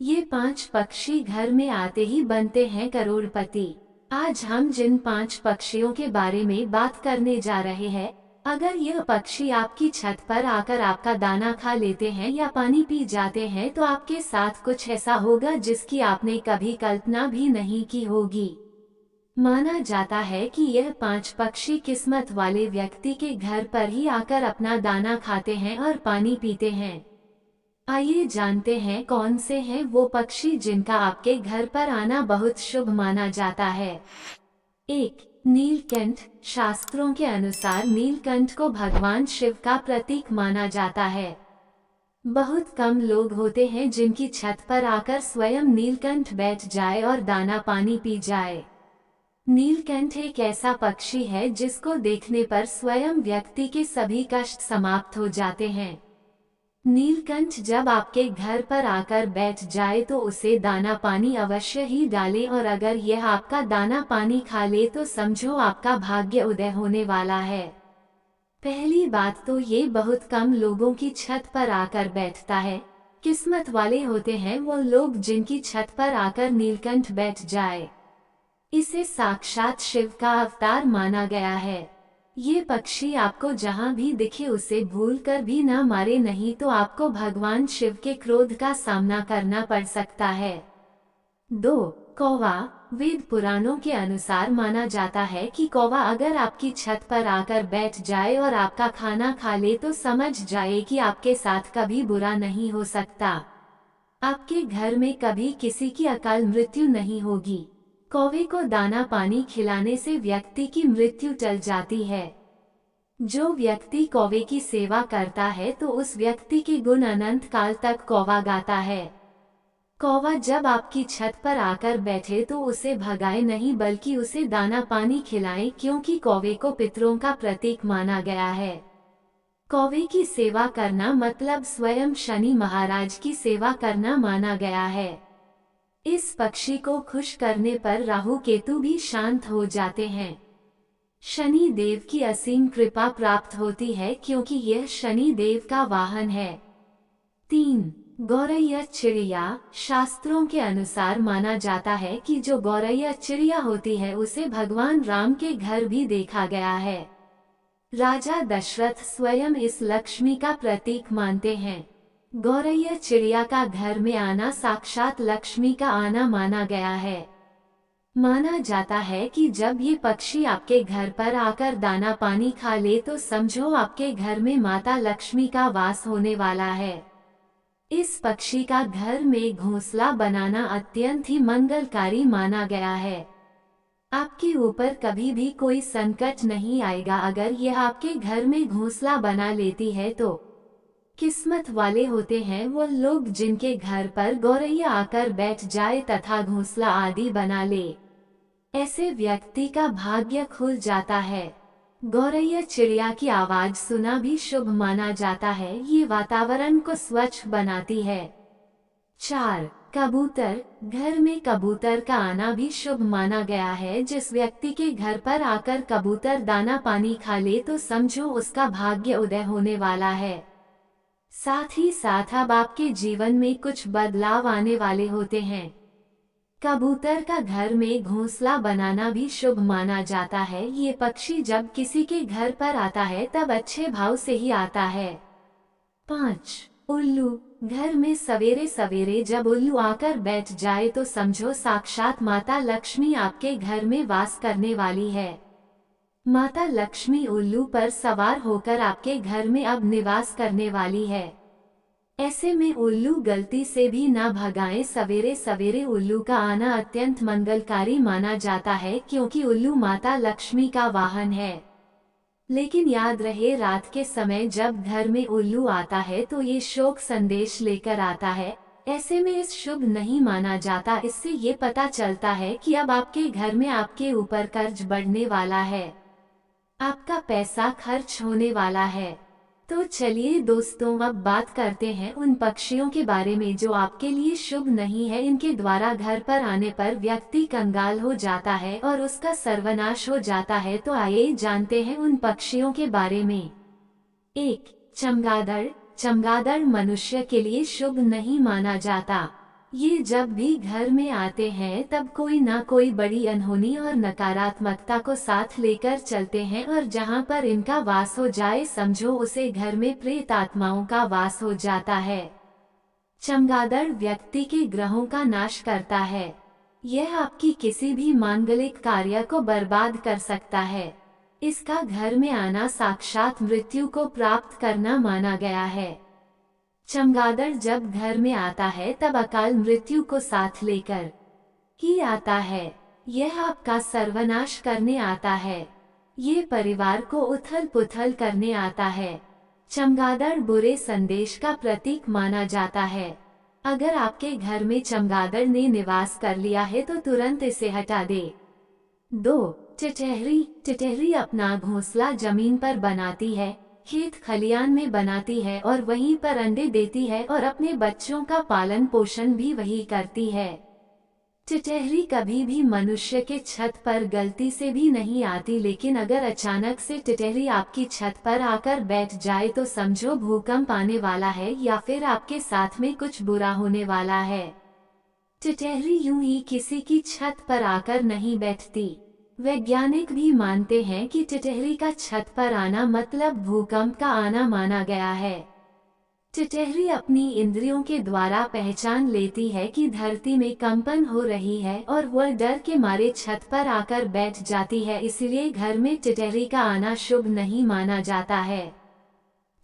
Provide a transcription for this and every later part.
ये 5 पक्षी घर में आते ही बनते हैं करोड़पति। आज हम जिन 5 पक्षियों के बारे में बात करने जा रहे हैं, अगर यह पक्षी आपकी छत पर आकर आपका दाना खा लेते हैं या पानी पी जाते हैं तो आपके साथ कुछ ऐसा होगा जिसकी आपने कभी कल्पना भी नहीं की होगी। माना जाता है कि यह 5 पक्षी किस्मत वाले व्यक्ति के घर पर ही आकर अपना दाना खाते हैं और पानी पीते हैं। आइए जानते हैं कौन से हैं वो पक्षी जिनका आपके घर पर आना बहुत शुभ माना जाता है। 1. नीलकंठ। शास्त्रों के अनुसार नीलकंठ को भगवान शिव का प्रतीक माना जाता है। बहुत कम लोग होते हैं जिनकी छत पर आकर स्वयं नीलकंठ बैठ जाए और दाना पानी पी जाए। नीलकंठ एक ऐसा पक्षी है जिसको देखने पर स्वयं व्यक्ति के सभी कष्ट समाप्त हो जाते हैं। नीलकंठ जब आपके घर पर आकर बैठ जाए तो उसे दाना पानी अवश्य ही डालें, और अगर यह आपका दाना पानी खा ले तो समझो आपका भाग्य उदय होने वाला है। पहली बात तो ये बहुत कम लोगों की छत पर आकर बैठता है। किस्मत वाले होते हैं वो लोग जिनकी छत पर आकर नीलकंठ बैठ जाए। इसे साक्षात शिव का अवतार माना गया है। ये पक्षी आपको जहाँ भी दिखे उसे भूलकर भी न मारे, नहीं तो आपको भगवान शिव के क्रोध का सामना करना पड़ सकता है। 2. कौवा। वेद पुराणों के अनुसार माना जाता है कि कौवा अगर आपकी छत पर आकर बैठ जाए और आपका खाना खा ले तो समझ जाए कि आपके साथ कभी बुरा नहीं हो सकता। आपके घर में कभी किसी की अकाल मृत्यु नहीं होगी। कौवे को दाना पानी खिलाने से व्यक्ति की मृत्यु टल जाती है। जो व्यक्ति कौवे की सेवा करता है तो उस व्यक्ति के गुण अनंत काल तक कौवा गाता है। कौवा जब आपकी छत पर आकर बैठे तो उसे भगाए नहीं बल्कि उसे दाना पानी खिलाएं, क्योंकि कौवे को पितरों का प्रतीक माना गया है। कौवे की सेवा करना मतलब स्वयं शनि महाराज की सेवा करना माना गया है। इस पक्षी को खुश करने पर राहु केतु भी शांत हो जाते हैं। शनि देव की असीम कृपा प्राप्त होती है क्योंकि यह शनि देव का वाहन है। 3. गौरैया चिड़िया। शास्त्रों के अनुसार माना जाता है कि जो गौरैया चिड़िया होती है उसे भगवान राम के घर भी देखा गया है। राजा दशरथ स्वयं इस लक्ष्मी का प्रतीक मानते हैं। गौरैया चिड़िया का घर में आना साक्षात लक्ष्मी का आना माना गया है। माना जाता है कि जब ये पक्षी आपके घर पर आकर दाना पानी खा ले तो समझो आपके घर में माता लक्ष्मी का वास होने वाला है। इस पक्षी का घर में घोंसला बनाना अत्यंत ही मंगलकारी माना गया है। आपके ऊपर कभी भी कोई संकट नहीं आएगा अगर यह आपके घर में घोंसला बना लेती है तो। किस्मत वाले होते हैं वो लोग जिनके घर पर गौरैया आकर बैठ जाए तथा घोंसला आदि बना ले। ऐसे व्यक्ति का भाग्य खुल जाता है। गौरैया चिड़िया की आवाज सुना भी शुभ माना जाता है। ये वातावरण को स्वच्छ बनाती है। 4. कबूतर। घर में कबूतर का आना भी शुभ माना गया है। जिस व्यक्ति के घर पर आकर कबूतर दाना पानी खा ले तो समझो उसका भाग्य उदय होने वाला है। साथ ही साथ अब आपके जीवन में कुछ बदलाव आने वाले होते हैं। कबूतर का घर में घोंसला बनाना भी शुभ माना जाता है। ये पक्षी जब किसी के घर पर आता है तब अच्छे भाव से ही आता है। 5. उल्लू। घर में सवेरे सवेरे जब उल्लू आकर बैठ जाए तो समझो साक्षात माता लक्ष्मी आपके घर में वास करने वाली है। माता लक्ष्मी उल्लू पर सवार होकर आपके घर में अब निवास करने वाली है। ऐसे में उल्लू गलती से भी ना भगाएं। सवेरे सवेरे उल्लू का आना अत्यंत मंगलकारी माना जाता है क्योंकि उल्लू माता लक्ष्मी का वाहन है। लेकिन याद रहे रात के समय जब घर में उल्लू आता है तो ये शोक संदेश लेकर आता है। ऐसे में इस शुभ नहीं माना जाता। इससे ये पता चलता है कि अब आपके घर में आपके ऊपर कर्ज बढ़ने वाला है, आपका पैसा खर्च होने वाला है। तो चलिए दोस्तों, अब बात करते हैं उन पक्षियों के बारे में जो आपके लिए शुभ नहीं है। इनके द्वारा घर पर आने पर व्यक्ति कंगाल हो जाता है और उसका सर्वनाश हो जाता है। तो आइए जानते हैं उन पक्षियों के बारे में। 1. चमगादड़। चमगादड़ मनुष्य के लिए शुभ नहीं माना जाता। ये जब भी घर में आते हैं तब कोई ना कोई बड़ी अनहोनी और नकारात्मकता को साथ लेकर चलते हैं, और जहाँ पर इनका वास हो जाए समझो उसे घर में प्रेत आत्माओं का वास हो जाता है। चमगादड़ व्यक्ति के ग्रहों का नाश करता है। यह आपकी किसी भी मांगलिक कार्य को बर्बाद कर सकता है। इसका घर में आना साक्षात मृत्यु को प्राप्त करना माना गया है। चमगादड़ जब घर में आता है तब अकाल मृत्यु को साथ लेकर ही आता है। यह आपका सर्वनाश करने आता है। ये परिवार को उथल पुथल करने आता है। चमगादड़ बुरे संदेश का प्रतीक माना जाता है। अगर आपके घर में चमगादड़ ने निवास कर लिया है तो तुरंत इसे हटा दे। 2. टिटहरी। टिटहरी अपना घोंसला जमीन पर बनाती है, खेत खलियान में बनाती है और वहीं पर अंडे देती है और अपने बच्चों का पालन पोषण भी वही करती है। टिटहरी कभी भी मनुष्य के छत पर गलती से भी नहीं आती, लेकिन अगर अचानक से टिटहरी आपकी छत पर आकर बैठ जाए तो समझो भूकंप आने वाला है या फिर आपके साथ में कुछ बुरा होने वाला है। टिटहरी यूं ही किसी की छत पर आकर नहीं बैठती। वैज्ञानिक भी मानते हैं कि टिटहरी का छत पर आना मतलब भूकंप का आना माना गया है। टिटहरी अपनी इंद्रियों के द्वारा पहचान लेती है कि धरती में कंपन हो रही है और वह डर के मारे छत पर आकर बैठ जाती है, इसलिए घर में टिटहरी का आना शुभ नहीं माना जाता है।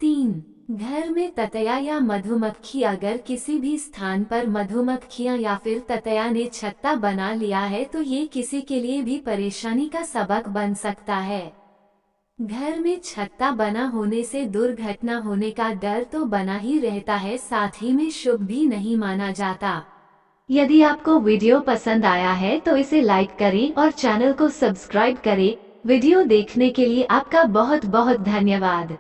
3. घर में ततया या मधुमक्खी। अगर किसी भी स्थान पर मधुमक्खियां या फिर ततया ने छत्ता बना लिया है तो ये किसी के लिए भी परेशानी का सबक बन सकता है। घर में छत्ता बना होने से दुर्घटना होने का डर तो बना ही रहता है, साथ ही में शुभ भी नहीं माना जाता। यदि आपको वीडियो पसंद आया है तो इसे लाइक करें और चैनल को सब्सक्राइब करें। वीडियो देखने के लिए आपका बहुत बहुत धन्यवाद।